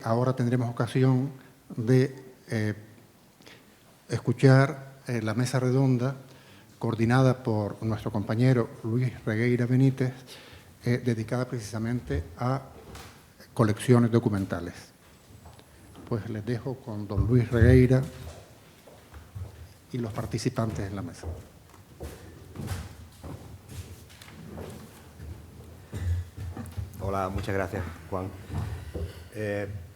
Ahora tendremos ocasión de escuchar la mesa redonda coordinada por nuestro compañero Luis Regueira Benítez, dedicada precisamente a colecciones documentales. Pues les dejo con don Luis Regueira y los participantes en la mesa. Hola, muchas gracias, Juan.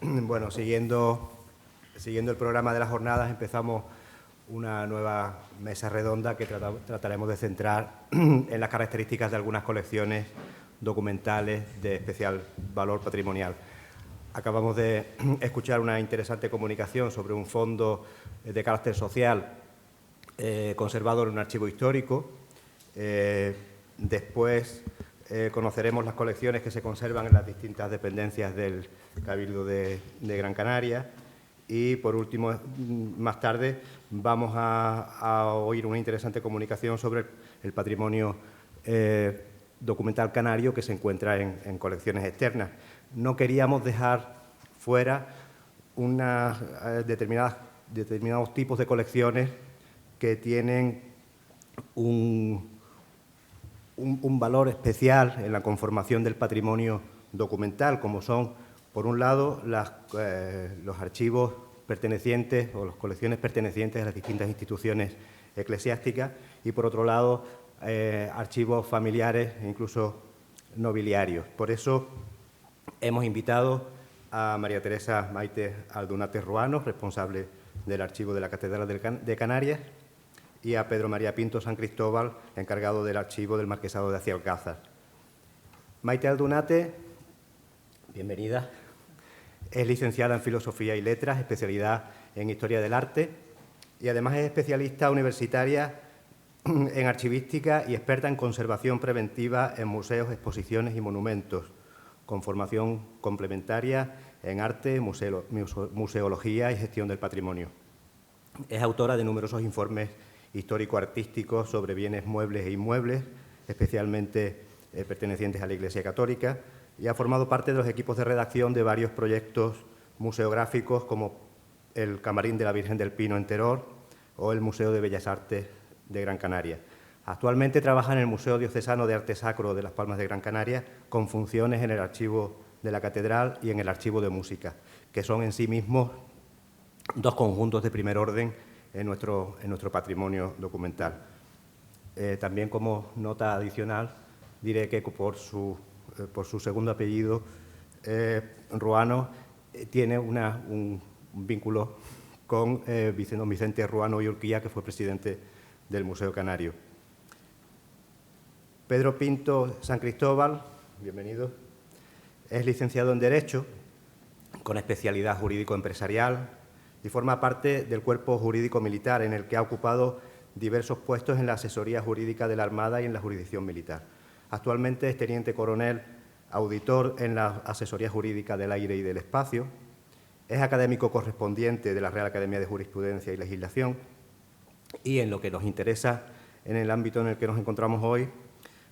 Bueno, siguiendo el programa de las jornadas, empezamos una nueva mesa redonda que trataremos de centrar en las características de algunas colecciones documentales de especial valor patrimonial. Acabamos de escuchar una interesante comunicación sobre un fondo de carácter social conservado en un archivo histórico. Después conoceremos las colecciones que se conservan en las distintas dependencias del Cabildo de Gran Canaria y, por último, más tarde, vamos a oír una interesante comunicación sobre el patrimonio documental canario que se encuentra en colecciones externas. No queríamos dejar fuera determinados tipos de colecciones que tienen un valor especial en la conformación del patrimonio documental, como son, por un lado, los archivos pertenecientes o las colecciones pertenecientes a las distintas instituciones eclesiásticas y, por otro lado, archivos familiares e incluso nobiliarios. Por eso hemos invitado a María Teresa Maite Aldunate Ruano, responsable del archivo de la Catedral de Canarias, y a Pedro María Pinto San Cristóbal, encargado del archivo del Marquesado de Acialcázar. Maite Aldunate, bienvenida, es licenciada en Filosofía y Letras, especialidad en Historia del Arte, y además es especialista universitaria en archivística y experta en conservación preventiva en museos, exposiciones y monumentos, con formación complementaria en arte, museología y gestión del patrimonio. Es autora de numerosos informes histórico-artísticos sobre bienes muebles e inmuebles, especialmente pertenecientes a la Iglesia Católica, y ha formado parte de los equipos de redacción de varios proyectos museográficos como el Camarín de la Virgen del Pino en Teror o el Museo de Bellas Artes de Gran Canaria. Actualmente trabaja en el Museo Diocesano de Arte Sacro de Las Palmas de Gran Canaria, con funciones en el Archivo de la Catedral y en el Archivo de Música, que son en sí mismos dos conjuntos de primer orden en nuestro patrimonio documental. También, como nota adicional, diré que por su segundo apellido, Ruano, tiene un vínculo con don Vicente Ruano y Urquía, que fue presidente del Museo Canario. Pedro Pinto San Cristóbal, bienvenido, es licenciado en Derecho, con especialidad jurídico-empresarial, y forma parte del cuerpo jurídico militar, en el que ha ocupado diversos puestos en la asesoría jurídica de la Armada y en la jurisdicción militar. Actualmente es teniente coronel, auditor en la asesoría jurídica del aire y del espacio, es académico correspondiente de la Real Academia de Jurisprudencia y Legislación, y en lo que nos interesa, en el ámbito en el que nos encontramos hoy,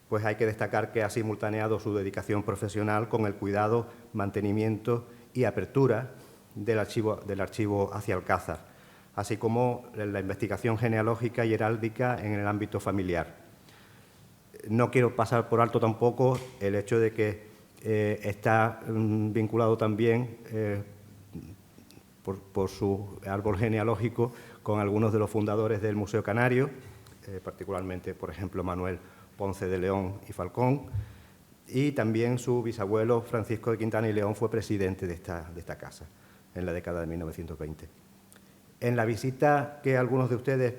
pues hay que destacar que ha simultaneado su dedicación profesional con el cuidado, mantenimiento y apertura del archivo Acialcázar, así como la investigación genealógica y heráldica en el ámbito familiar. No quiero pasar por alto tampoco el hecho de que está vinculado también por su árbol genealógico con algunos de los fundadores del Museo Canario, particularmente, por ejemplo, Manuel Ponce de León y Falcón, y también su bisabuelo Francisco de Quintana y León fue presidente de esta casa en la década de 1920. En la visita que algunos de ustedes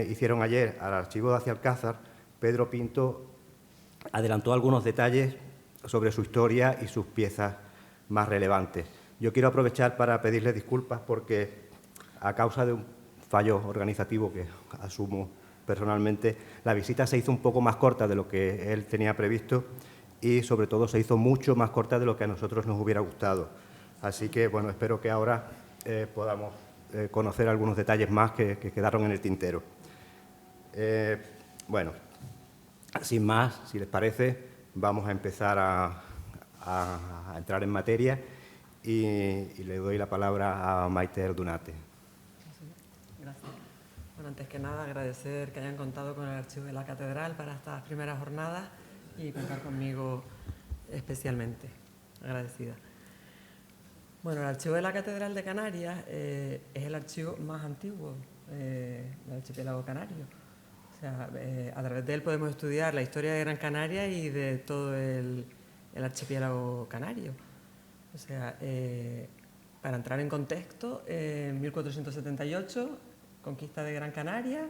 hicieron ayer al archivo de Acialcázar, Pedro Pinto adelantó algunos detalles sobre su historia y sus piezas más relevantes. Yo quiero aprovechar para pedirle disculpas porque, a causa de un fallo organizativo que asumo personalmente, la visita se hizo un poco más corta de lo que él tenía previsto y, sobre todo, se hizo mucho más corta de lo que a nosotros nos hubiera gustado. Así que, bueno, espero que ahora podamos conocer algunos detalles más que quedaron en el tintero. Bueno, sin más, si les parece, vamos a empezar a entrar en materia y le doy la palabra a Maite Erdunate. Gracias. Bueno, antes que nada, agradecer que hayan contado con el Archivo de la Catedral para estas primeras jornadas y contar conmigo especialmente. Agradecida. Bueno, el Archivo de la Catedral de Canarias es el archivo más antiguo del archipiélago canario. O sea, a través de él podemos estudiar la historia de Gran Canaria y de todo el archipiélago canario. O sea, para entrar en contexto, en 1478, conquista de Gran Canaria.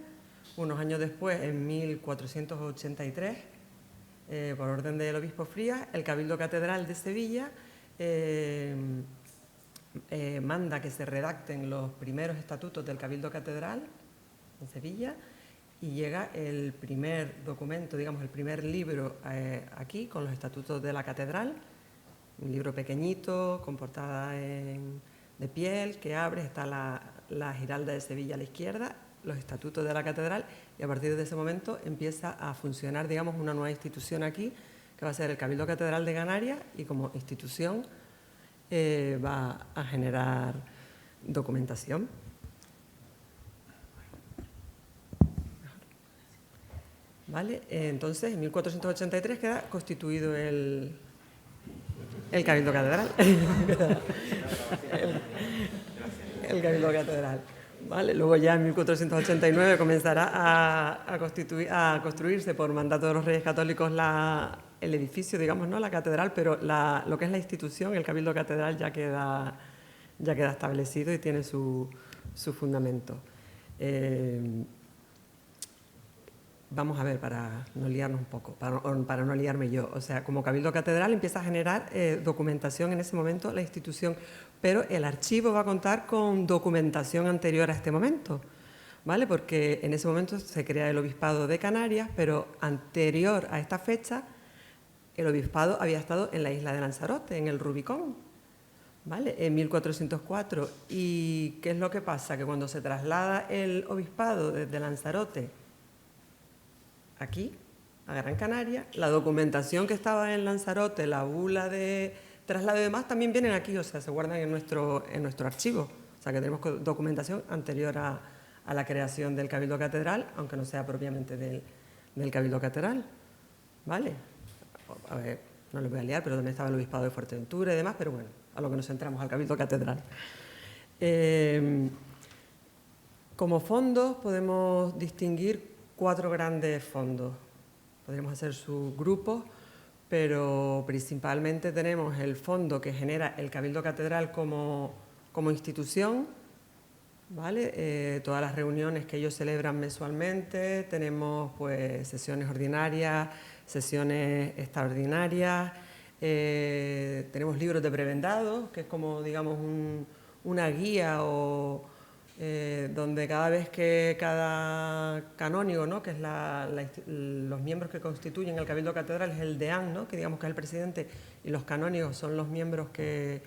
Unos años después, en 1483, por orden del obispo Frías, el Cabildo Catedral de Sevilla manda que se redacten los primeros estatutos del Cabildo Catedral en Sevilla y llega el primer documento, digamos, el primer libro aquí con los estatutos de la catedral, un libro pequeñito con portada de piel que abre, está la Giralda de Sevilla a la izquierda, los estatutos de la catedral, y a partir de ese momento empieza a funcionar, digamos, una nueva institución aquí que va a ser el Cabildo Catedral de Canarias, y como institución va a generar documentación. ¿Vale? Entonces, en 1483 queda constituido el Cabildo Catedral. el Cabildo Catedral. ¿Vale? Luego ya en 1489 comenzará a construirse por mandato de los Reyes Católicos el edificio, digamos, no la catedral, pero lo que es la institución, el Cabildo Catedral, ya queda establecido y tiene su fundamento. Vamos a ver, para no liarnos un poco, para no liarme yo. O sea, como Cabildo Catedral empieza a generar documentación en ese momento la institución, pero el archivo va a contar con documentación anterior a este momento, ¿vale? Porque en ese momento se crea el Obispado de Canarias, pero anterior a esta fecha el Obispado había estado en la isla de Lanzarote, en el Rubicón, ¿vale? En 1404. ¿Y qué es lo que pasa? Que cuando se traslada el Obispado desde Lanzarote aquí, a Gran Canaria, la documentación que estaba en Lanzarote, la bula de traslado y demás, también vienen aquí, o sea, se guardan en nuestro archivo. O sea, que tenemos documentación anterior a la creación del Cabildo Catedral, aunque no sea propiamente del Cabildo Catedral, ¿vale? A ver, no les voy a liar, pero también estaba el Obispado de Fuerteventura y demás, pero bueno, a lo que nos centramos, al Cabildo Catedral. Como fondos podemos distinguir 4 grandes fondos. Podríamos hacer subgrupos, pero principalmente tenemos el fondo que genera el Cabildo Catedral como institución, ¿vale? Todas las reuniones que ellos celebran mensualmente, tenemos pues sesiones ordinarias, sesiones extraordinarias, tenemos libros de prebendados, que es como, digamos, una guía o donde cada vez que cada canónigo, ¿no?, que es los miembros que constituyen el Cabildo Catedral, es el deán, ¿no?, que digamos que es el presidente, y los canónigos son los miembros que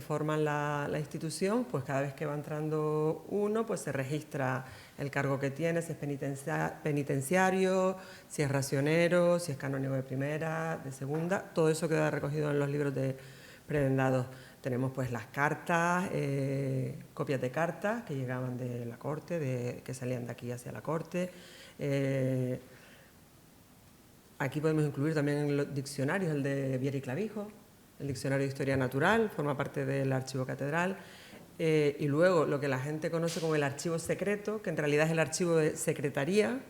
forman la institución, pues cada vez que va entrando uno, pues se registra el cargo que tiene, si es penitenciario, si es racionero, si es canónigo de primera, de segunda, todo eso queda recogido en los libros de prebendados. Tenemos pues las cartas, copias de cartas que llegaban de la corte, que salían de aquí hacia la corte. Aquí podemos incluir también los diccionarios, el de Viera y Clavijo, el diccionario de Historia Natural, forma parte del Archivo Catedral. Y luego lo que la gente conoce como el archivo secreto, que en realidad es el archivo de secretaría. Lo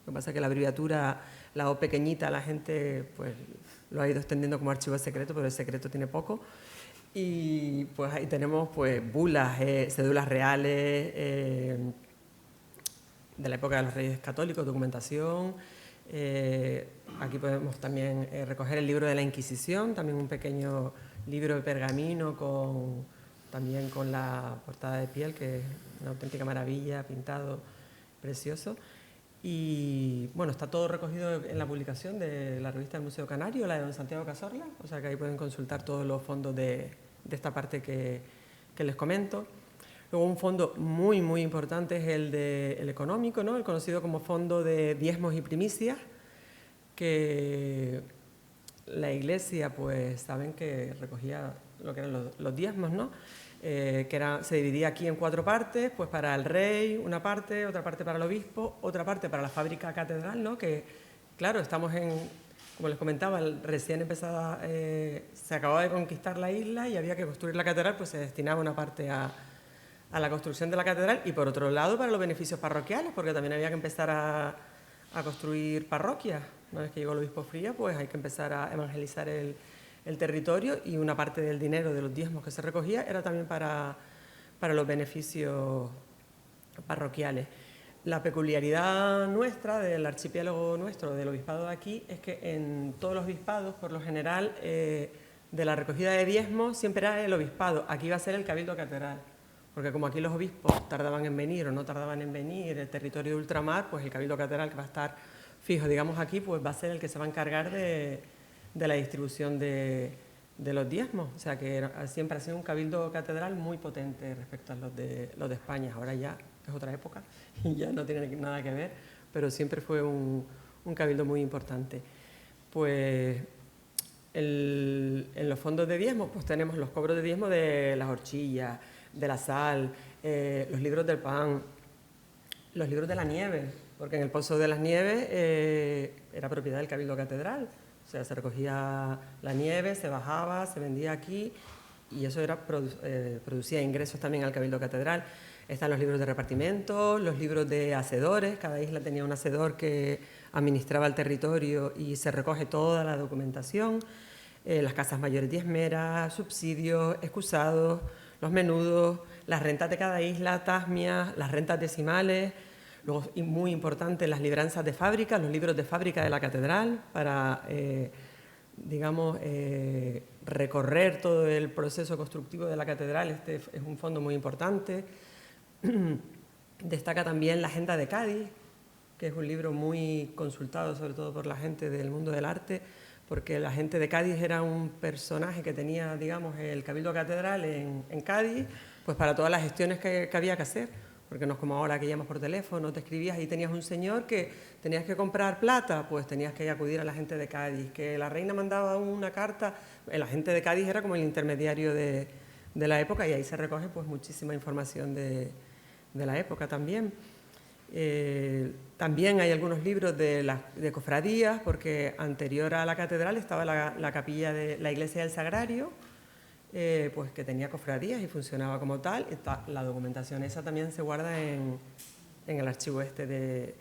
que pasa es que la abreviatura, la O pequeñita, la gente pues lo ha ido extendiendo como archivo secreto, pero el secreto tiene poco. Y pues ahí tenemos pues bulas, cédulas reales de la época de los Reyes Católicos, documentación. Aquí podemos también recoger el libro de la Inquisición, también un pequeño libro de pergamino también con la portada de piel, que es una auténtica maravilla, pintado, precioso. Y bueno, está todo recogido en la publicación de la revista del Museo Canario, la de don Santiago Cazorla, o sea que ahí pueden consultar todos los fondos de esta parte que les comento. Luego un fondo muy, muy importante es el económico, ¿no?, el conocido como Fondo de Diezmos y Primicias, que la Iglesia, pues saben que recogía lo que eran los diezmos, ¿no? Se dividía aquí en 4 partes, pues para el rey una parte, otra parte para el obispo, otra parte para la fábrica catedral, ¿no? Que, claro, estamos como les comentaba, recién empezaba, se acababa de conquistar la isla y había que construir la catedral, pues se destinaba una parte a la construcción de la catedral y, por otro lado, para los beneficios parroquiales, porque también había que empezar a construir parroquias. Una vez que llegó el obispo Frías, pues hay que empezar a evangelizar el territorio, y una parte del dinero de los diezmos que se recogía era también para los beneficios parroquiales. La peculiaridad nuestra, del archipiélago nuestro, del obispado de aquí, es que en todos los obispados, por lo general, de la recogida de diezmos siempre era el obispado. Aquí va a ser el cabildo catedral, porque como aquí los obispos tardaban en venir o no tardaban en venir, el territorio de ultramar, pues el cabildo catedral, que va a estar fijo, digamos, aquí, pues va a ser el que se va a encargar de la distribución de los diezmos. O sea que siempre ha sido un cabildo catedral muy potente respecto a los de España. Ahora ya es otra época y ya no tiene nada que ver, pero siempre fue un cabildo muy importante. Pues en los fondos de diezmos pues tenemos los cobros de diezmo de las horchillas, de la sal, los libros del pan, los libros de la nieve, porque en el Pozo de las Nieves era propiedad del cabildo catedral. O sea, se recogía la nieve, se bajaba, se vendía aquí, y eso producía ingresos también al cabildo catedral. Están los libros de repartimiento, los libros de hacedores. Cada isla tenía un hacedor que administraba el territorio y se recoge toda la documentación. Las casas mayores diezmeras, subsidios, excusados, los menudos, las rentas de cada isla, tasmias, las rentas decimales. Luego, y muy importante, las libranzas de fábrica, los libros de fábrica de la catedral, para, recorrer todo el proceso constructivo de la catedral. Este es un fondo muy importante. Destaca también la Agenda de Cádiz, que es un libro muy consultado, sobre todo por la gente del mundo del arte, porque la gente de Cádiz era un personaje que tenía, digamos, el Cabildo Catedral en Cádiz, pues para todas las gestiones que había que hacer. Porque no es como ahora que llamas por teléfono, te escribías y tenías un señor que tenías que comprar plata, pues tenías que acudir a la gente de Cádiz. Que la reina mandaba una carta, la gente de Cádiz era como el intermediario de la época, y ahí se recoge pues muchísima información de la época también. También hay algunos libros de cofradías, porque anterior a la catedral estaba la capilla de la iglesia del Sagrario, pues que tenía cofradías y funcionaba como tal. La documentación esa también se guarda en el archivo de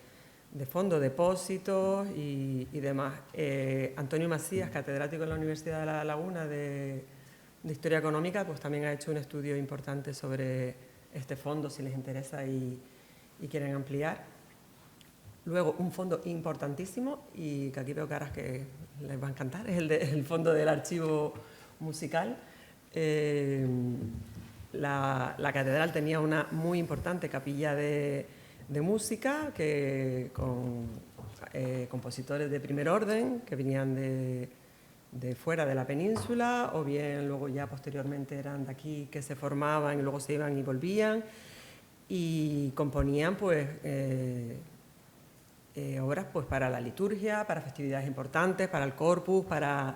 fondo, depósitos y demás. Antonio Macías, catedrático en la Universidad de La Laguna de Historia Económica, pues también ha hecho un estudio importante sobre este fondo, si les interesa y quieren ampliar. Luego, un fondo importantísimo, y que aquí veo caras que les va a encantar, es el fondo del archivo musical. La catedral tenía una muy importante capilla de música, con compositores de primer orden que venían de fuera de la península, o bien luego ya posteriormente eran de aquí, que se formaban y luego se iban y volvían, y componían pues obras pues para la liturgia, para festividades importantes, para el Corpus, para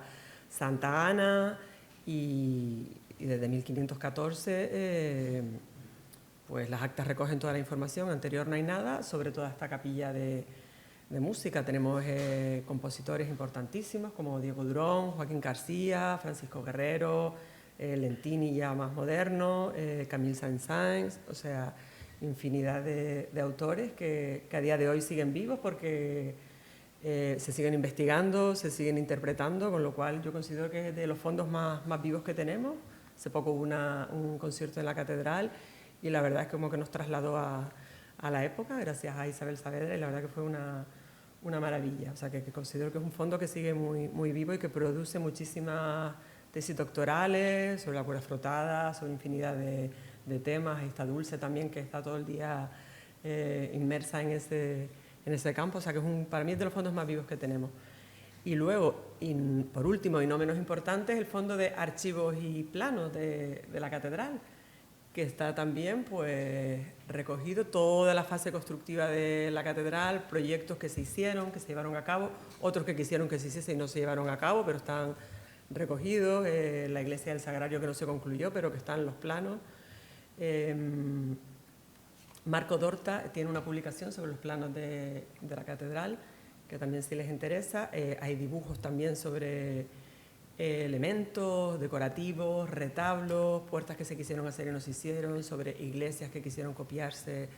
Santa Ana. Y desde 1514 pues las actas recogen toda la información. Anterior no hay nada sobre toda esta capilla de música. Tenemos compositores importantísimos como Diego Durón, Joaquín García, Francisco Guerrero, Lentini ya más moderno, Camille Saint-Saëns, o sea, infinidad de autores que a día de hoy siguen vivos, porque se siguen investigando, se siguen interpretando, con lo cual yo considero que es de los fondos más vivos que tenemos. Hace poco hubo un concierto en la catedral y la verdad es como que nos trasladó a la época, gracias a Isabel Saavedra, y la verdad que fue una maravilla. O sea, que considero que es un fondo que sigue muy vivo y que produce muchísimas tesis doctorales sobre la cuerda frotada, sobre infinidad de temas. Está Dulce también, que está todo el día inmersa en ese campo. O sea, que para mí es de los fondos más vivos que tenemos. Y luego, por último y no menos importante, es el fondo de archivos y planos de la catedral, que está también pues recogido toda la fase constructiva de la catedral, proyectos que se hicieron, que se llevaron a cabo, otros que quisieron que se hiciese y no se llevaron a cabo, pero están recogidos, la iglesia del Sagrario que no se concluyó, pero que está en los planos. Marco Dorta tiene una publicación sobre los planos de la catedral, que también si les interesa. Hay dibujos también sobre elementos decorativos, retablos, puertas que se quisieron hacer y no se hicieron, sobre iglesias que quisieron copiarse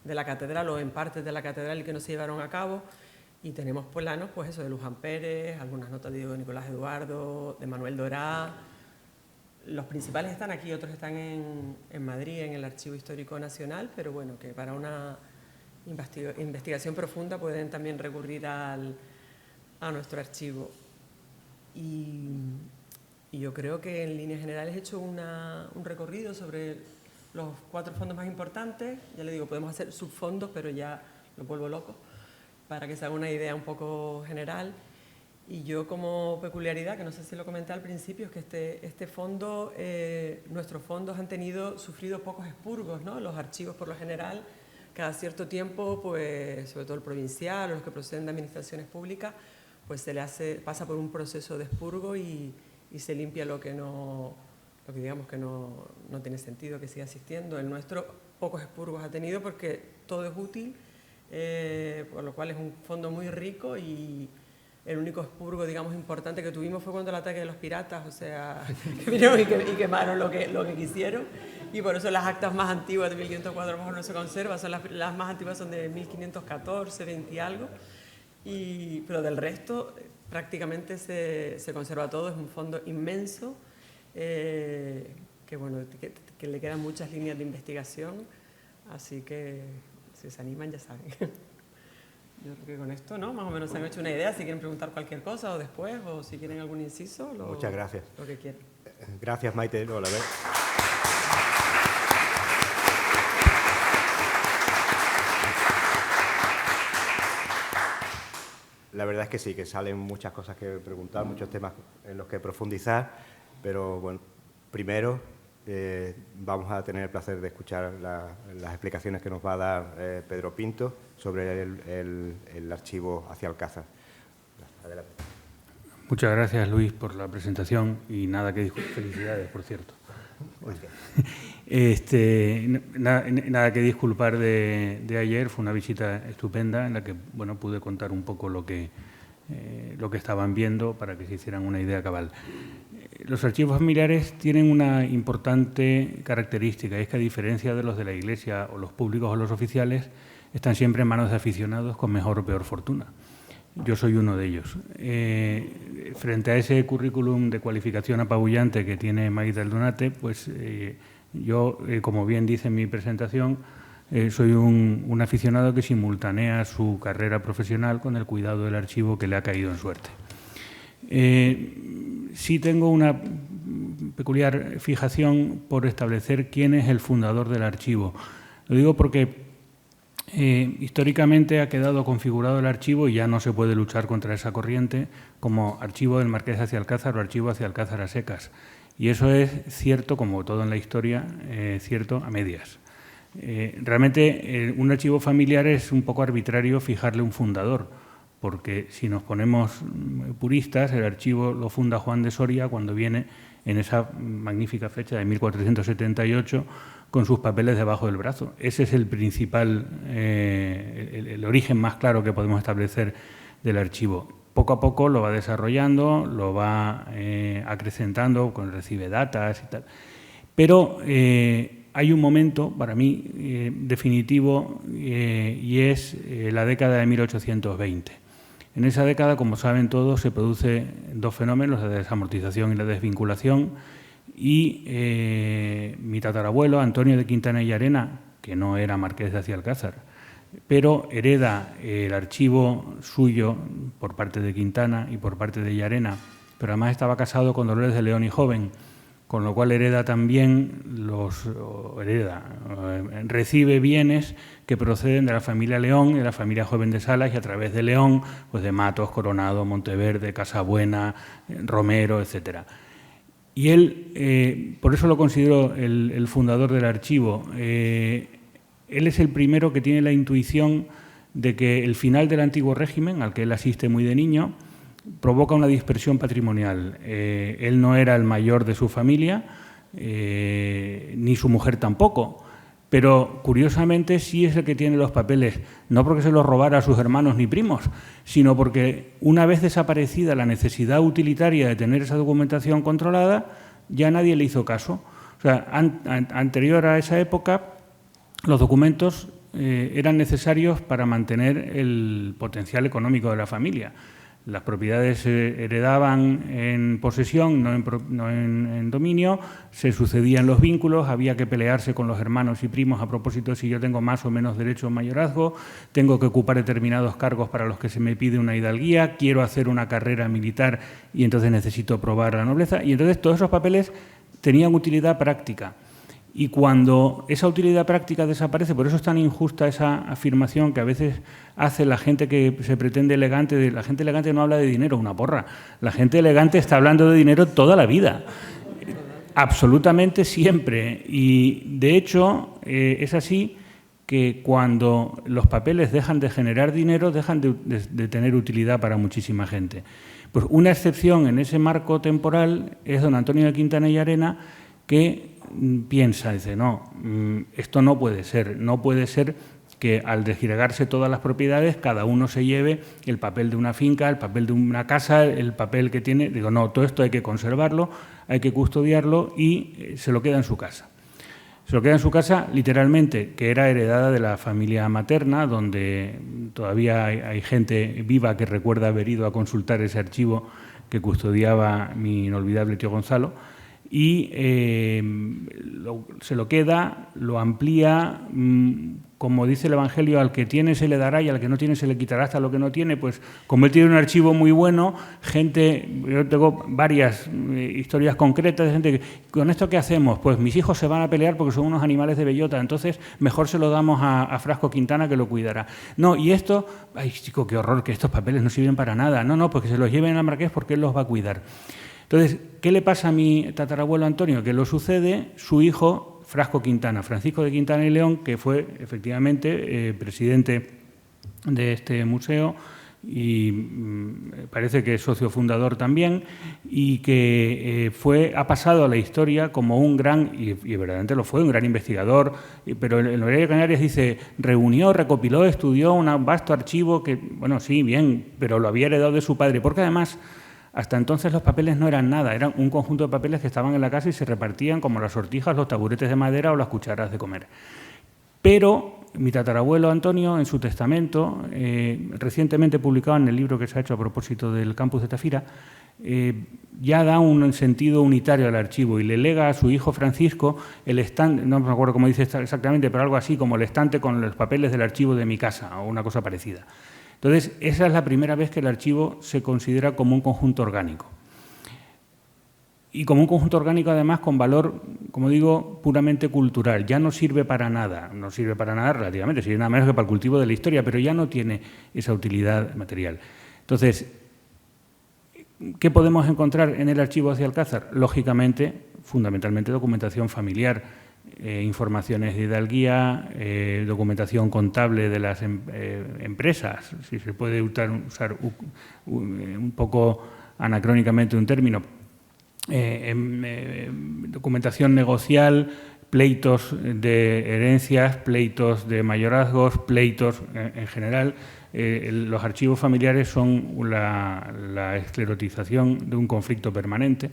de la catedral o en partes de la catedral y que no se llevaron a cabo. Y tenemos planos, pues eso, de Luján Pérez, algunas notas de Diego Nicolás Eduardo, de Manuel Dorá. Los principales están aquí, otros están en Madrid, en el Archivo Histórico Nacional, pero bueno, que para una investigación profunda pueden también recurrir a nuestro archivo. Y yo creo que en líneas generales he hecho un recorrido sobre los 4 fondos más importantes. Ya le digo, podemos hacer subfondos, pero ya los vuelvo locos, para que se haga una idea un poco general. Y yo, como peculiaridad, que no sé si lo comenté al principio, es que este fondo, nuestros fondos han sufrido pocos expurgos, ¿no? Los archivos, por lo general, cada cierto tiempo, pues, sobre todo el provincial o los que proceden de administraciones públicas, pues pasa por un proceso de expurgo y se limpia lo que digamos que no tiene sentido que siga existiendo. El nuestro pocos expurgos ha tenido porque todo es útil, por lo cual es un fondo muy rico, y el único expurgo, digamos, importante que tuvimos fue cuando el ataque de los piratas, o sea, que vinieron y quemaron lo que quisieron, y por eso las actas más antiguas de 1504 a lo mejor no se conservan, las más antiguas son de 1514, 20 y algo, pero del resto prácticamente se conserva todo. Es un fondo inmenso, que bueno, que le quedan muchas líneas de investigación, así que si se animan ya saben. Yo creo que con esto, ¿no? Más o menos se han hecho una idea. Si quieren preguntar cualquier cosa o después, o si quieren algún inciso, muchas gracias. Lo que quieran. Gracias, Maite. La verdad es que sí, que salen muchas cosas que preguntar, muchos temas en los que profundizar, pero bueno, primero vamos a tener el placer de escuchar las explicaciones que nos va a dar Pedro Pinto sobre el archivo hacia Alcázar. Adelante. Muchas gracias, Luis, por la presentación y felicidades, por cierto. Nada que disculpar de ayer. Fue una visita estupenda en la que pude contar un poco lo que estaban viendo para que se hicieran una idea cabal. Los archivos familiares tienen una importante característica, y es que, a diferencia de los de la Iglesia o los públicos o los oficiales, están siempre en manos de aficionados con mejor o peor fortuna. Yo soy uno de ellos. Frente a ese currículum de cualificación apabullante que tiene Maite Aldunate, pues yo, como bien dice en mi presentación, soy un aficionado que simultanea su carrera profesional con el cuidado del archivo que le ha caído en suerte. Sí tengo una peculiar fijación por establecer quién es el fundador del archivo. Lo digo porque históricamente ha quedado configurado el archivo, y ya no se puede luchar contra esa corriente, como archivo del Marqués hacia Alcázar o archivo hacia Alcázar a secas. Y eso es cierto, como todo en la historia, cierto a medias. Realmente un archivo familiar es un poco arbitrario fijarle un fundador, porque si nos ponemos puristas, el archivo lo funda Juan de Soria cuando viene en esa magnífica fecha de 1478 con sus papeles debajo del brazo. Ese es el principal, el origen más claro que podemos establecer del archivo. Poco a poco lo va desarrollando, lo va acrecentando, recibe datas y tal. Pero hay un momento, para mí, definitivo, y es la década de 1820. En esa década, como saben todos, se producen dos fenómenos, la desamortización y la desvinculación, y mi tatarabuelo, Antonio de Quintana y Llarena, que no era marqués de Alcázar, pero hereda el archivo suyo por parte de Quintana y por parte de Llarena, pero además estaba casado con Dolores de León y Joven, con lo cual hereda también recibe bienes que proceden de la familia León y de la familia Joven de Salas, y a través de León, pues de Matos, Coronado, Monteverde, Casabuena, Romero, etcétera. Y él, por eso lo considero el fundador del archivo. Él es el primero que tiene la intuición de que el final del antiguo régimen, al que él asiste muy de niño, provoca una dispersión patrimonial. Él no era el mayor de su familia, ni su mujer tampoco, pero curiosamente sí es el que tiene los papeles, no porque se los robara a sus hermanos ni primos, sino porque una vez desaparecida la necesidad utilitaria de tener esa documentación controlada, ya nadie le hizo caso. O sea, anterior a esa época, los documentos eran necesarios para mantener el potencial económico de la familia. Las propiedades se heredaban en posesión, no en dominio, se sucedían los vínculos, había que pelearse con los hermanos y primos a propósito de si yo tengo más o menos derecho a mayorazgo, tengo que ocupar determinados cargos para los que se me pide una hidalguía, quiero hacer una carrera militar y entonces necesito probar la nobleza. Y entonces todos esos papeles tenían utilidad práctica. Y cuando esa utilidad práctica desaparece, por eso es tan injusta esa afirmación que a veces hace la gente que se pretende elegante. La gente elegante no habla de dinero, una porra. La gente elegante está hablando de dinero toda la vida, absolutamente siempre. Y, de hecho, es así que cuando los papeles dejan de generar dinero, dejan de tener utilidad para muchísima gente. Pues una excepción en ese marco temporal es don Antonio de Quintana y Arena, que piensa, dice, no, esto no puede ser que al desgregarse todas las propiedades cada uno se lleve el papel de una finca, el papel de una casa, el papel que tiene. Digo, no, todo esto hay que conservarlo, hay que custodiarlo y se lo queda en su casa. Se lo queda en su casa, literalmente, que era heredada de la familia materna, donde todavía hay gente viva que recuerda haber ido a consultar ese archivo que custodiaba mi inolvidable tío Gonzalo. Y se lo queda, lo amplía, como dice el Evangelio, al que tiene se le dará y al que no tiene se le quitará hasta lo que no tiene. Pues como él tiene un archivo muy bueno, yo tengo varias historias concretas de gente que, ¿con esto qué hacemos? Pues mis hijos se van a pelear porque son unos animales de bellota, entonces mejor se lo damos a Frasco Quintana que lo cuidará. No, y esto, ay chico, qué horror, que estos papeles no sirven para nada. No, pues que se los lleven al marqués porque él los va a cuidar. Entonces, ¿qué le pasa a mi tatarabuelo Antonio? Que lo sucede su hijo, Frasco Quintana, Francisco de Quintana y León, que fue efectivamente presidente de este museo y parece que es socio fundador también, y que ha pasado a la historia como un gran, y verdaderamente lo fue, un gran investigador, pero el Novelio de Canarias dice, reunió, recopiló, estudió un vasto archivo que, bueno, sí, bien, pero lo había heredado de su padre, porque además hasta entonces los papeles no eran nada, eran un conjunto de papeles que estaban en la casa y se repartían como las sortijas, los taburetes de madera o las cucharas de comer. Pero mi tatarabuelo Antonio, en su testamento, recientemente publicado en el libro que se ha hecho a propósito del campus de Tafira, ya da un sentido unitario al archivo y le lega a su hijo Francisco el estante, no me acuerdo cómo dice exactamente, pero algo así como el estante con los papeles del archivo de mi casa o una cosa parecida. Entonces, esa es la primera vez que el archivo se considera como un conjunto orgánico. Y como un conjunto orgánico, además, con valor, como digo, puramente cultural. Ya no sirve para nada, relativamente, sirve nada menos que para el cultivo de la historia, pero ya no tiene esa utilidad material. Entonces, ¿qué podemos encontrar en el archivo hacia Alcázar? Lógicamente, fundamentalmente, documentación familiar, informaciones de hidalguía, documentación contable de las empresas, si se puede usar un poco anacrónicamente un término, documentación negocial, pleitos de herencias, pleitos de mayorazgos, pleitos en general. Los archivos familiares son la esclerotización de un conflicto permanente,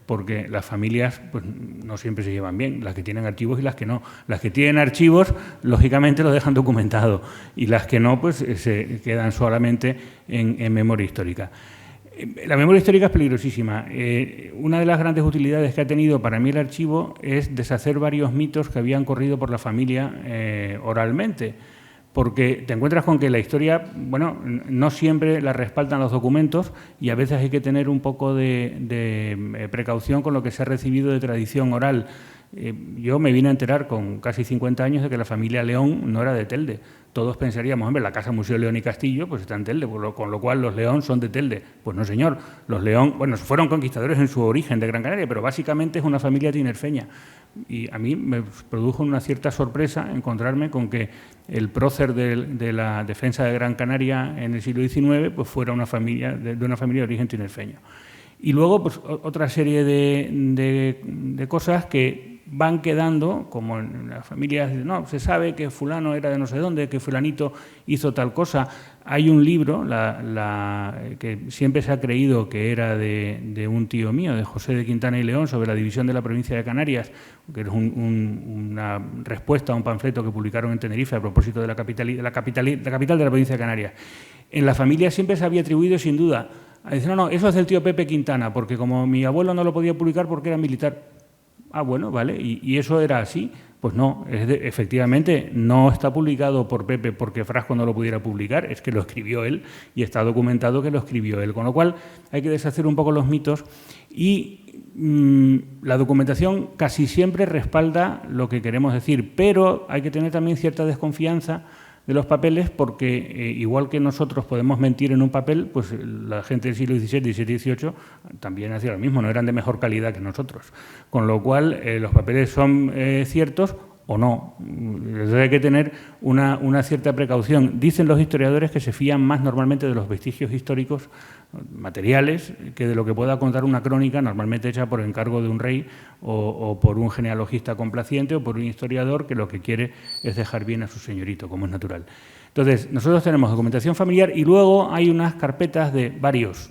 porque las familias pues, no siempre se llevan bien, las que tienen archivos y las que no. Las que tienen archivos, lógicamente, lo dejan documentado, y las que no, pues se quedan solamente en memoria histórica. La memoria histórica es peligrosísima. Una de las grandes utilidades que ha tenido para mí el archivo es deshacer varios mitos que habían corrido por la familia oralmente, porque te encuentras con que la historia, bueno, no siempre la respaldan los documentos y a veces hay que tener un poco de precaución con lo que se ha recibido de tradición oral. Yo me vine a enterar con casi 50 años de que la familia León no era de Telde. Todos pensaríamos, hombre, la Casa Museo León y Castillo pues está en Telde, con lo cual los León son de Telde. Pues no, señor. Los León, bueno, fueron conquistadores en su origen de Gran Canaria, pero básicamente es una familia tinerfeña, Y a mí me produjo una cierta sorpresa encontrarme con que el prócer de la defensa de Gran Canaria en el siglo XIX pues fuera una familia de una familia de origen tinerfeño. Y luego, pues, otra serie de cosas que van quedando, como en las familias, no, se sabe que fulano era de no sé dónde, que fulanito hizo tal cosa. Hay un libro que siempre se ha creído que era de un tío mío, de José de Quintana y León, sobre la división de la provincia de Canarias, que es una respuesta a un panfleto que publicaron en Tenerife a propósito de la capital de la provincia de Canarias. En la familia siempre se había atribuido, sin duda, a decir, no, eso es del tío Pepe Quintana, porque como mi abuelo no lo podía publicar porque era militar. Ah, bueno, vale, ¿y eso era así? Pues no, efectivamente no está publicado por Pepe porque Frasco no lo pudiera publicar, es que lo escribió él y está documentado que lo escribió él. Con lo cual hay que deshacer un poco los mitos y la documentación casi siempre respalda lo que queremos decir, pero hay que tener también cierta desconfianza de los papeles porque igual que nosotros podemos mentir en un papel, pues la gente del siglo XVII, XVII y XVIII también hacía lo mismo, no eran de mejor calidad que nosotros. Con lo cual, los papeles son ciertos o no. Entonces hay que tener una cierta precaución. Dicen los historiadores que se fían más normalmente de los vestigios históricos materiales que de lo que pueda contar una crónica normalmente hecha por encargo de un rey o por un genealogista complaciente o por un historiador que lo que quiere es dejar bien a su señorito, como es natural. Entonces, nosotros tenemos documentación familiar y luego hay unas carpetas de varios.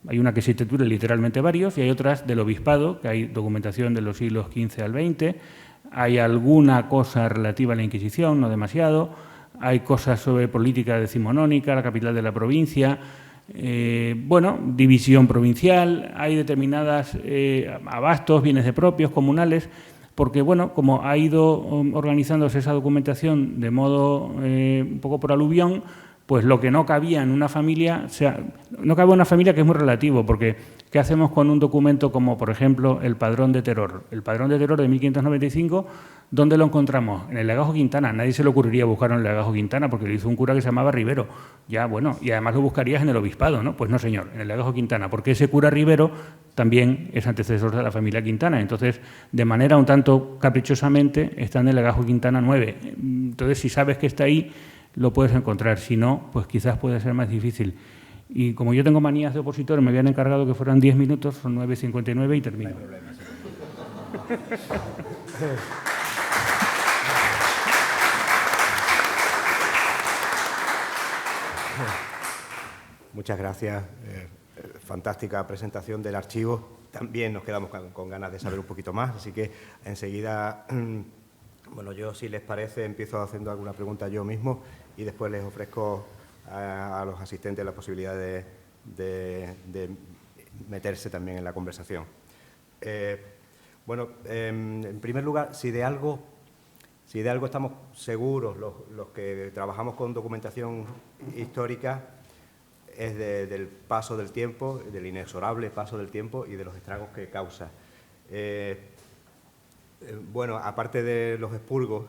Hay una que se titula literalmente varios y hay otras del obispado, que hay documentación de los siglos XV al XX, hay alguna cosa relativa a la Inquisición, no demasiado, hay cosas sobre política decimonónica, la capital de la provincia, división provincial, hay determinadas abastos, bienes de propios, comunales, porque, como ha ido organizándose esa documentación de modo un poco por aluvión, pues lo que no cabía en una familia, no cabe en una familia que es muy relativo, porque ¿qué hacemos con un documento como, por ejemplo, el Padrón de Terror? El Padrón de Terror de 1595, ¿dónde lo encontramos? En el Legajo Quintana. Nadie se le ocurriría buscarlo en el Legajo Quintana porque lo hizo un cura que se llamaba Rivero. Ya, y además lo buscarías en el obispado, ¿no? Pues no, señor, en el Legajo Quintana, porque ese cura Rivero también es antecesor de la familia Quintana. Entonces, de manera un tanto caprichosamente, está en el Legajo Quintana 9. Entonces, si sabes que está ahí, lo puedes encontrar. Si no, pues quizás puede ser más difícil. Y como yo tengo manías de opositor, me habían encargado que fueran 10 minutos, son 9:59 y termino. No hay problema, Muchas gracias. Fantástica presentación del archivo. También nos quedamos con ganas de saber un poquito más, así que enseguida, yo, si les parece, empiezo haciendo alguna pregunta yo mismo y después les ofrezco a los asistentes la posibilidad de meterse también en la conversación. En primer lugar, si de algo estamos seguros los que trabajamos con documentación histórica, es del paso del tiempo, del inexorable paso del tiempo y de los estragos que causa. Aparte de los expurgos,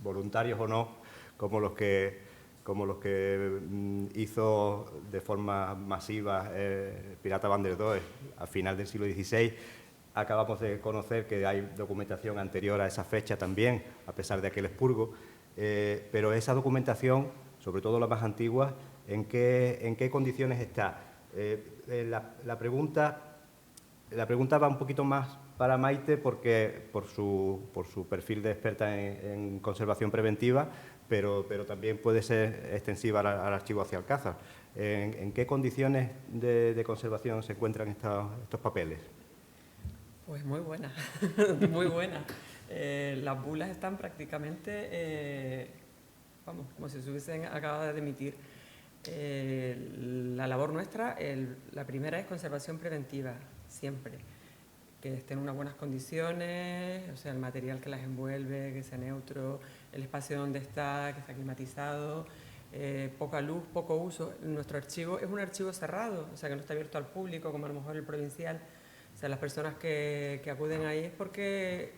voluntarios o no, como los que hizo de forma masiva el pirata Van der Does al final del siglo XVI, acabamos de conocer que hay documentación anterior a esa fecha también, a pesar de aquel expurgo, pero esa documentación, sobre todo la más antigua, ¿en qué condiciones está? La pregunta va un poquito más para Maite porque por su perfil de experta en conservación preventiva, pero también puede ser extensiva al archivo hacia Alcázar. ¿En qué condiciones de conservación se encuentran estos papeles? Pues muy buenas, muy buenas. Las bulas están prácticamente, como si se hubiesen acabado de emitir. La labor nuestra, la primera es conservación preventiva, siempre. Que estén en unas buenas condiciones, o sea, el material que las envuelve, que sea neutro, el espacio donde está, que está climatizado, poca luz, poco uso. Nuestro archivo es un archivo cerrado, o sea, que no está abierto al público, como a lo mejor el provincial. O sea, las personas que acuden ahí es porque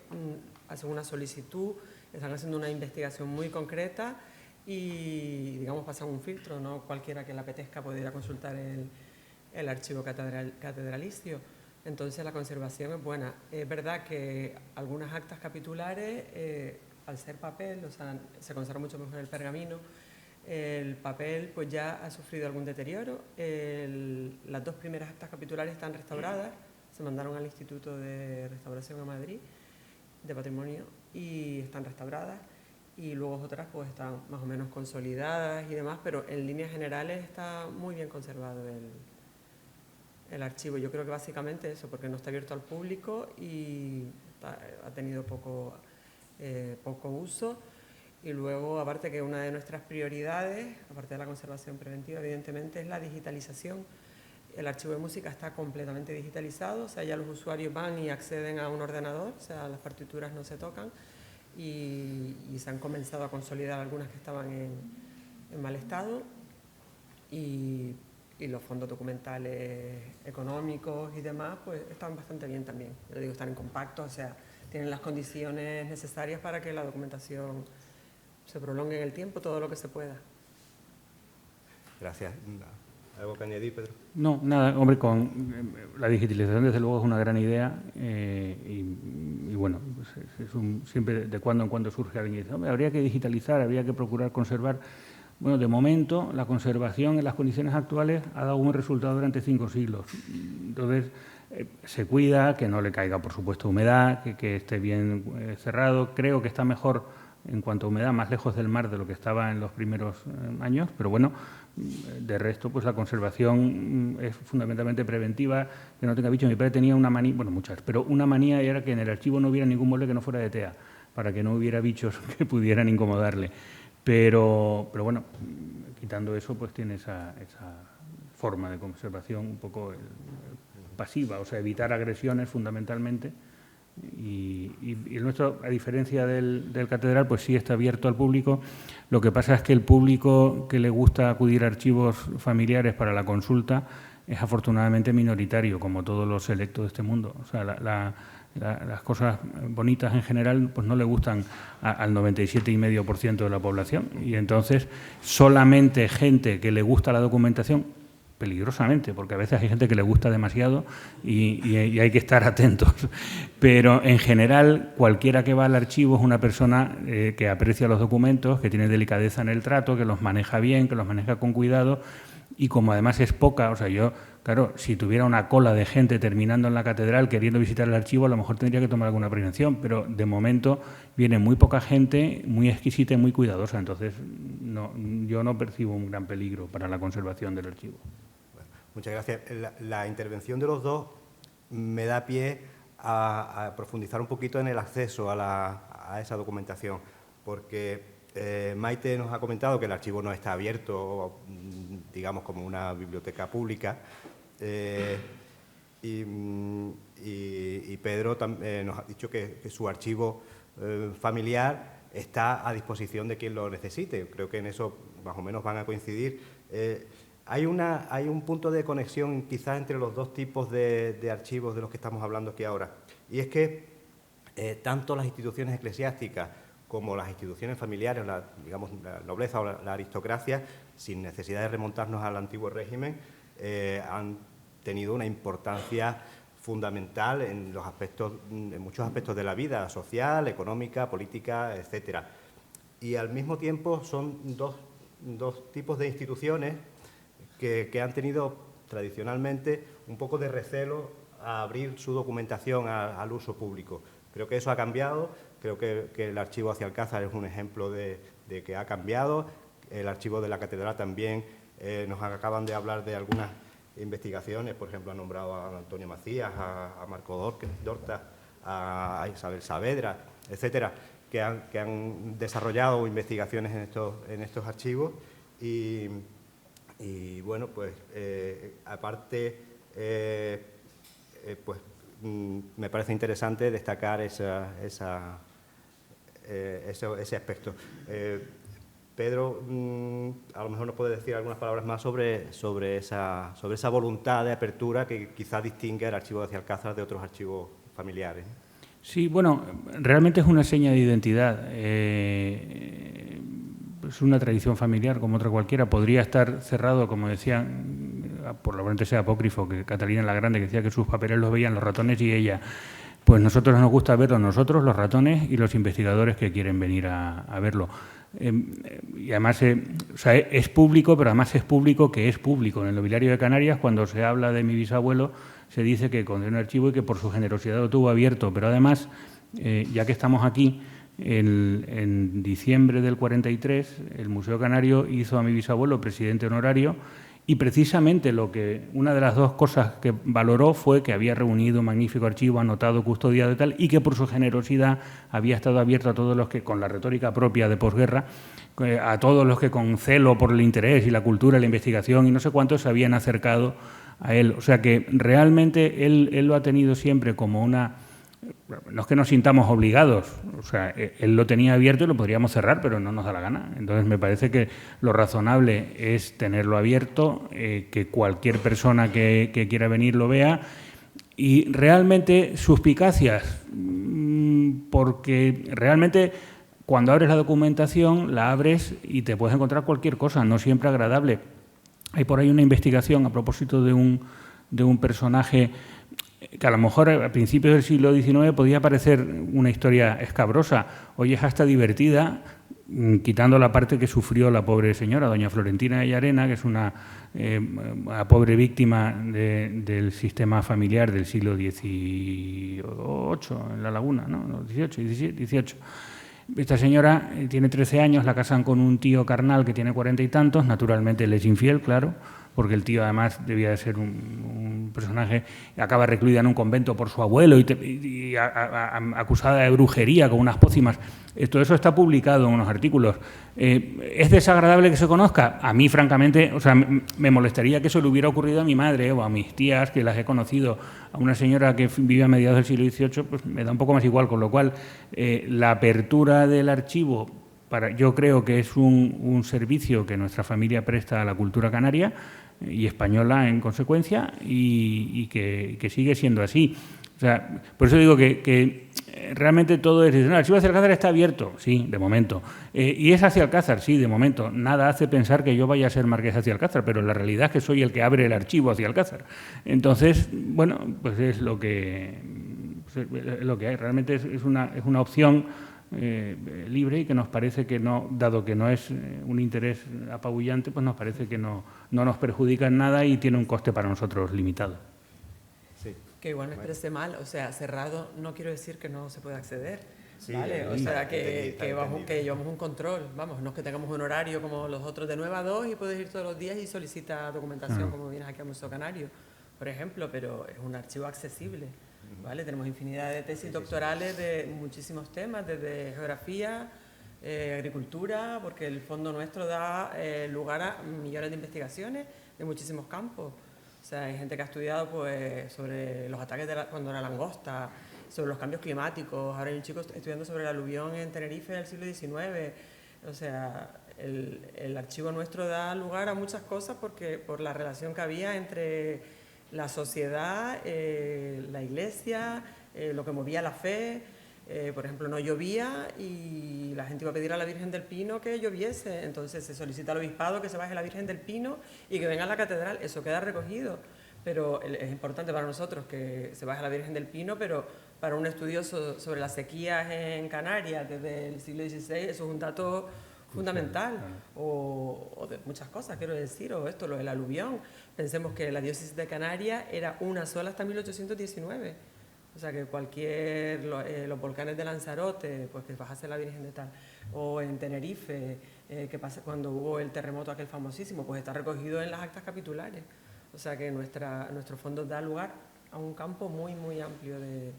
hacen una solicitud, están haciendo una investigación muy concreta y, digamos, pasan un filtro, no cualquiera que le apetezca puede ir a consultar el archivo catedralicio. Entonces la conservación es buena. Es verdad que algunas actas capitulares, al ser papel, o sea, se conserva mucho mejor el pergamino. El papel pues ya ha sufrido algún deterioro. Las 2 primeras actas capitulares están restauradas, se mandaron al Instituto de Restauración a Madrid, de Patrimonio, y están restauradas. Y luego otras pues están más o menos consolidadas y demás, pero en líneas generales está muy bien conservado el archivo. Yo creo que básicamente eso, porque no está abierto al público y ha tenido poco uso. Y luego, aparte que una de nuestras prioridades, aparte de la conservación preventiva, evidentemente, es la digitalización. El archivo de música está completamente digitalizado, o sea, ya los usuarios van y acceden a un ordenador, o sea, las partituras no se tocan, y se han comenzado a consolidar algunas que estaban en mal estado, y los fondos documentales económicos y demás, pues están bastante bien también. Yo digo, están en compacto, o sea, tienen las condiciones necesarias para que la documentación se prolongue en el tiempo todo lo que se pueda. Gracias. ¿Algo que añadir, Pedro? No, nada, hombre, con la digitalización desde luego es una gran idea y bueno, pues siempre de cuando en cuando surge alguien y dice, hombre, habría que digitalizar, habría que procurar conservar. Bueno, de momento la conservación en las condiciones actuales ha dado un resultado durante 5 siglos. Entonces, se cuida, que no le caiga, por supuesto, humedad, que esté bien cerrado. Creo que está mejor en cuanto a humedad, más lejos del mar de lo que estaba en los primeros años, pero bueno, de resto, pues la conservación es fundamentalmente preventiva, que no tenga bichos. Mi padre tenía una manía, bueno, muchas, pero una manía era que en el archivo no hubiera ningún mueble que no fuera de tea, para que no hubiera bichos que pudieran incomodarle. Pero bueno, quitando eso, pues tiene esa forma de conservación un poco pasiva, o sea, evitar agresiones fundamentalmente. Y el nuestro, a diferencia del Catedral, pues sí está abierto al público. Lo que pasa es que el público que le gusta acudir a archivos familiares para la consulta es afortunadamente minoritario, como todos los selectos de este mundo. O sea, las cosas bonitas en general pues no le gustan al 97,5% de la población. Y entonces solamente gente que le gusta la documentación, peligrosamente, porque a veces hay gente que le gusta demasiado y hay que estar atentos. Pero en general, cualquiera que va al archivo es una persona que aprecia los documentos, que tiene delicadeza en el trato, que los maneja bien, que los maneja con cuidado, y como además es poca, o sea, yo, claro, si tuviera una cola de gente terminando en la catedral queriendo visitar el archivo, a lo mejor tendría que tomar alguna prevención, pero de momento viene muy poca gente, muy exquisita y muy cuidadosa, entonces yo no percibo un gran peligro para la conservación del archivo. Muchas gracias. La intervención de los dos me da pie a profundizar un poquito en el acceso a esa documentación, porque Maite nos ha comentado que el archivo no está abierto, digamos, como una biblioteca pública, y Pedro nos ha dicho que su archivo familiar está a disposición de quien lo necesite. Creo que en eso más o menos van a coincidir. Hay un punto de conexión quizás entre los dos tipos de archivos de los que estamos hablando aquí ahora, y es que tanto las instituciones eclesiásticas como las instituciones familiares, digamos, la nobleza o la aristocracia, sin necesidad de remontarnos al antiguo régimen, han tenido una importancia fundamental en muchos aspectos de la vida social, económica, política, etcétera. Y al mismo tiempo son dos tipos de instituciones que han tenido tradicionalmente un poco de recelo a abrir su documentación al uso público. Creo que eso ha cambiado, creo que el archivo hacia Alcázar es un ejemplo de que ha cambiado. El archivo de la Catedral también, nos acaban de hablar de algunas investigaciones, por ejemplo, han nombrado a Antonio Macías, a Marco Dorta, a Isabel Saavedra, etcétera, que han desarrollado investigaciones en estos archivos y bueno, pues aparte, pues me parece interesante destacar ese aspecto. Pedro, a lo mejor nos puede decir algunas palabras más sobre esa voluntad de apertura que quizás distingue el archivo de Alcázar de otros archivos familiares. Sí, bueno, realmente es una seña de identidad. Es una tradición familiar como otra cualquiera. Podría estar cerrado, como decían, probablemente sea apócrifo, que Catalina la Grande, que decía que sus papeles los veían los ratones y ella. Pues nosotros nos gusta verlo nosotros, los ratones, y los investigadores que quieren venir a verlo. Y además o sea, es público, pero además es público que es público. En el nobiliario de Canarias, cuando se habla de mi bisabuelo, se dice que condenó un archivo y que por su generosidad lo tuvo abierto. Pero además, ya que estamos aquí, en diciembre del 43, el Museo Canario hizo a mi bisabuelo presidente honorario, y precisamente una de las dos cosas que valoró fue que había reunido un magnífico archivo, anotado, custodiado y tal, y que por su generosidad había estado abierto a todos los que, con la retórica propia de posguerra, a todos los que con celo por el interés y la cultura, la investigación y no sé cuántos se habían acercado a él. O sea que realmente él lo ha tenido siempre como una... No es que nos sintamos obligados, o sea, él lo tenía abierto y lo podríamos cerrar, pero no nos da la gana. Entonces me parece que lo razonable es tenerlo abierto, que cualquier persona que quiera venir lo vea, y realmente suspicacias, porque realmente cuando abres la documentación la abres y te puedes encontrar cualquier cosa, no siempre agradable. Hay por ahí una investigación a propósito de un personaje que a lo mejor a principios del siglo XIX podía parecer una historia escabrosa, hoy es hasta divertida, quitando la parte que sufrió la pobre señora, doña Florentina de Llarena, que es una pobre víctima del sistema familiar del siglo XVIII en La Laguna, ¿no? XVIII. Esta señora tiene 13 años, la casan con un tío carnal que tiene 40 y tantos, naturalmente él es infiel, claro, porque el tío además debía de ser un personaje, acaba recluida en un convento por su abuelo y acusada de brujería con unas pócimas. Todo eso está publicado en unos artículos. ¿Es desagradable que se conozca? A mí, francamente, o sea, me molestaría que eso le hubiera ocurrido a mi madre o a mis tías, que las he conocido, a una señora que vive a mediados del siglo XVIII, pues me da un poco más igual, con lo cual la apertura del archivo, yo creo que es un servicio que nuestra familia presta a la cultura canaria y española en consecuencia, y que sigue siendo así. O sea, por eso digo que realmente todo es... No, el archivo hacia Alcázar está abierto, sí, de momento. Y es hacia Alcázar, sí, de momento. Nada hace pensar que yo vaya a ser marqués hacia Alcázar, pero la realidad es que soy el que abre el archivo hacia Alcázar. Entonces, bueno, pues es lo que hay. Realmente es una opción libre, y que nos parece que no, dado que no es un interés apabullante, pues nos parece que no nos perjudica en nada y tiene un coste para nosotros limitado. Sí. Que igual me expresé mal, o sea, cerrado no quiero decir que no se pueda acceder, Sí, ¿vale? O sea, que entendido. llevamos un control, vamos, no es que tengamos un horario como los otros de 9 a 2 y puedes ir todos los días y solicita documentación como vienes aquí al Museo Canario, por ejemplo, pero es un archivo accesible, ¿vale? Tenemos infinidad de tesis doctorales de muchísimos temas, desde geografía, agricultura, porque el fondo nuestro da lugar a millones de investigaciones de muchísimos campos. O sea, hay gente que ha estudiado pues, sobre los ataques cuando era langosta, sobre los cambios climáticos. Ahora hay un chico estudiando sobre el aluvión en Tenerife del siglo XIX. O sea, el archivo nuestro da lugar a muchas cosas por la relación que había entre la sociedad, la iglesia, lo que movía la fe. Por ejemplo, no llovía y la gente iba a pedir a la Virgen del Pino que lloviese, entonces se solicita al obispado que se baje la Virgen del Pino y que venga a la catedral, eso queda recogido, pero es importante para nosotros que se baje la Virgen del Pino, pero para un estudioso sobre las sequías en Canarias desde el siglo XVI eso es un dato fundamental, o de muchas cosas, quiero decir, o esto, lo del aluvión. Pensemos que la diócesis de Canarias era una sola hasta 1819. O sea, que los volcanes de Lanzarote, pues que bajase la Virgen de tal, o en Tenerife, que pasa cuando hubo el terremoto aquel famosísimo, pues está recogido en las actas capitulares. O sea, que nuestro fondo da lugar a un campo muy, muy amplio de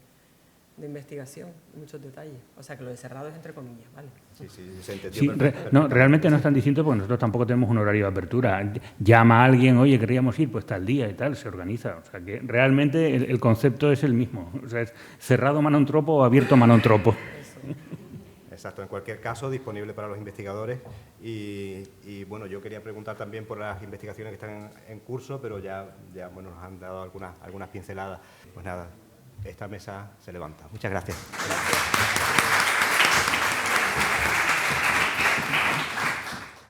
investigación, muchos detalles. O sea, que lo de cerrado es entre comillas, ¿vale? Sí, se entendió. Sí, no, realmente no es tan distinto porque nosotros tampoco tenemos un horario de apertura. Llama a alguien, oye, queríamos ir, pues tal día y tal, se organiza. O sea, que realmente el concepto es el mismo. O sea, es cerrado mano en tropo o abierto mano en tropo. Exacto, en cualquier caso, disponible para los investigadores. Y bueno, yo quería preguntar también por las investigaciones que están en curso, pero ya bueno, nos han dado algunas pinceladas. Pues nada, esta mesa se levanta. Muchas gracias.